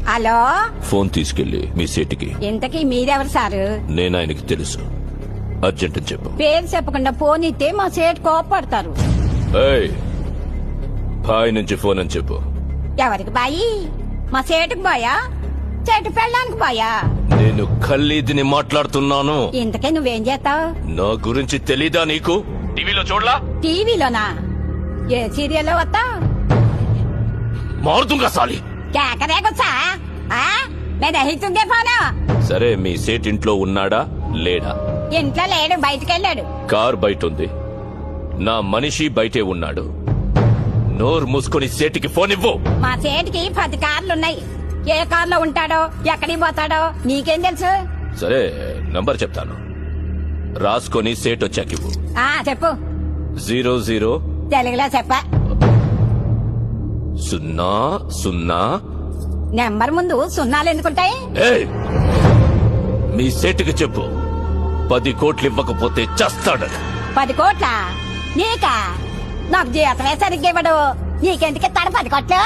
Hello, phone తీసుకెళ్లి మీ సీటుకి. ఇంతకీ మీరెవరు సారు? నేను ఆయనకి తెలుసు. అర్జెంట్ అని చెప్పు. పేరు చెప్పకుండా ఫోన్ ఇస్తే మా సేటు కోపడతారు. ఏయ్, బాయ్ నుంచి ఫోన్ అని చెప్పు. ఎవరికి బాయి? మా సేటుకు బాయా, చెట్టు పెళ్ళడానికి బాయా? నేను ఖల్లీదిని మాట్లాడుతున్నాను. ఇంతకే నువ్వేం చేస్తావు? నా గురించి తెలీదా నీకు? టీవీలో చూడలా? టీవీలోనా? ఏ సీరియల్లో వస్తా? మారుతుంగా సాలి. కేకరేకొచ్చా? మీద హితుందే ఫోను. సరే, మీ సేట్ ఇంట్లో ఉన్నాడా లేడా? ఇంట్లో లేడు, బయటకెళ్ళాడు. కార్ బయట ఉంది, నా మనిషి బయటే ఉన్నాడు. నోరు మూసుకొని సేటికి ఫోన్ ఇవ్వు. మా సేటికి 10 కార్లున్నాయి. ఏ కార్లో ఉంటాడో, ఎక్కడికి పోతాడో నీకేం తెలుసు? సరే, నంబర్ చెప్తాను, రాసుకొని సేట్ వచ్చాక ఇవ్వు. చెప్పు. 00 తెలుగులో చెప్ప. 00. నెంబర్ ముందు సున్నాలు ఎందుకుంటాయి? ఏయ్, మీ సేటుకి చెప్పు, 10 కోట్లు ఇవ్వకపోతే చస్తాడు. 10 కోట్ల? నీకా? నాకు జీతమే సరిగ్గా ఇవ్వడు. నీకెందుకు ఇస్తాడు 10 కోట్లు?